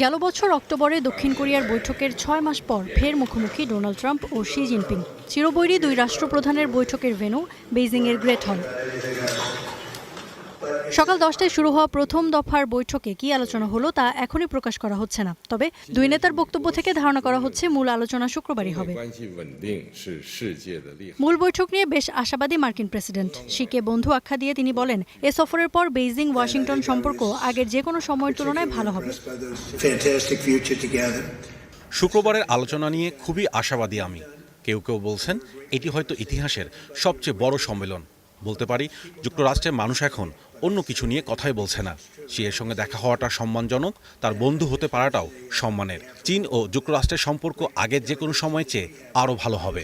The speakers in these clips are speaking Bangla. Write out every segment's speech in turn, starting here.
গেল বছর অক্টোবরে দক্ষিণ কোরিয়ার বৈঠকের ৬ মাস পর ফের মুখোমুখি ডোনাল্ড ট্রাম্প ও শি জিনপিং। চিরবৈরী দুই রাষ্ট্রপ্রধানের বৈঠকের ভেন্যু বেইজিংয়ের গ্রেট হল। সকাল 10টায় শুরু হওয়া প্রথম দফার বৈঠকে কি আলোচনা হলো তা এখনই প্রকাশ করা হচ্ছে না। তবে দুই নেতার বক্তব্য থেকে ধারণা করা হচ্ছে মূল আলোচনা শুক্রবারই হবে। মূল বৈঠক নিয়ে বেশ আশাবাদী মার্কিন প্রেসিডেন্ট। শিকে বন্ধু আখ্যা দিয়ে তিনি বলেন, এ সফরের পর বেইজিং ওয়াশিংটন সম্পর্ক আগের যে কোনো সময়ের তুলনায় ভালো হবে। শুক্রবারের আলোচনা নিয়ে খুবই আশাবাদী আমি। কেউ কেউ বলছেন এটি হয়তো ইতিহাসের সবচেয়ে বড় সম্মেলন। বলতে পারি যুক্তরাষ্ট্রের মানুষ এখন অন্য কিছু নিয়ে কথাই বলছে না। শিয়ের সঙ্গে দেখা হওয়াটা সম্মানজনক, তার বন্ধু হতে পারাটাও সম্মানের। চীন ও যুক্তরাষ্ট্রের সম্পর্ক আগের যে কোনো সময় চেয়ে আরও ভালো হবে।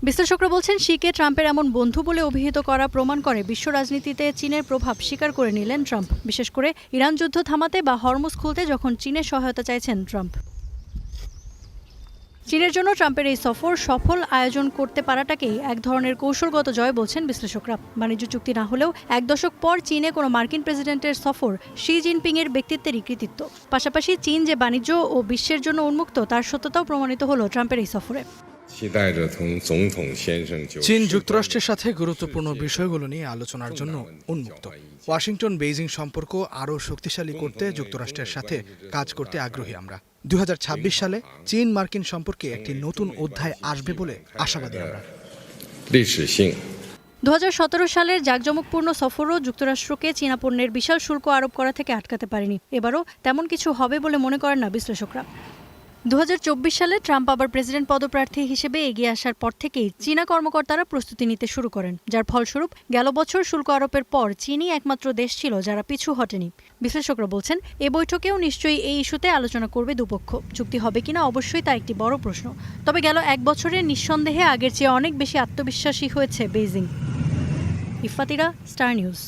বিশ্লেষকরা বলছেন, শিকে ট্রাম্পের এমন বন্ধু বলে অভিহিত করা প্রমাণ করে বিশ্ব রাজনীতিতে চীনের প্রভাব স্বীকার করে নিলেন ট্রাম্প, বিশেষ করে ইরান যুদ্ধ থামাতে বা হরমুজ খুলতে যখন চীনের সহায়তা চাইছেন ট্রাম্প। চীনের জন্য ট্রাম্পের এই সফর সফল আয়োজন করতে পারাটাকেই এক ধরনের কৌশলগত জয় বলছেন বিশ্লেষকরা। বাণিজ্য চুক্তি না হলেও এক দশক পর চীনে কোনো মার্কিন প্রেসিডেন্টের সফর শি জিনপিংয়ের ব্যক্তিত্বেরই কৃতিত্ব। পাশাপাশি চীন যে বাণিজ্য ও বিশ্বের জন্য উন্মুক্ত তার সত্যতাও প্রমাণিত হলো ট্রাম্পের এই সফরে। চীন যুক্তরাষ্ট্রের সাথে গুরুত্বপূর্ণ বিষয়গুলো নিয়ে আলোচনার জন্য উন্মুক্ত। ওয়াশিংটন বেইজিং সম্পর্ক আরও শক্তিশালী করতে যুক্তরাষ্ট্রের সাথে কাজ করতে আগ্রহী আমরা। 2026 সালে চীন মার্কিন সম্পর্কে একটি নতুন অধ্যায় আসবে বলে আশাবাদী আমরা। 2017 সালের জাঁকজমকপূর্ণ সফরও যুক্তরাষ্ট্রকে চীনা পণ্যের বিশাল শুল্ক আরোপ করা থেকে আটকাতে পারেনি। এবারও তেমন কিছু হবে বলে মনে করেন না বিশ্লেষকরা। 2024 সালে ট্রাম্প আবার প্রেসিডেন্ট পদপ্রার্থী হিসেবে এগিয়ে আসার পর থেকেই চীনা কর্মকর্তারা প্রস্তুতি নিতে শুরু করেন, যার ফলস্বরূপ গেল বছর শুল্ক আরোপের পর চীনই একমাত্র দেশ ছিল যারা পিছু হটেনি। বিশ্লেষকরা বলছেন, এ বৈঠকেও নিশ্চয়ই এই ইস্যুতে আলোচনা করবে দুপক্ষ। চুক্তি হবে কিনা অবশ্যই তা একটি বড় প্রশ্ন। তবে গেল এক বছরে নিঃসন্দেহে আগের চেয়ে অনেক বেশি আত্মবিশ্বাসী হয়েছে বেইজিং। ইফাতিরা, star news.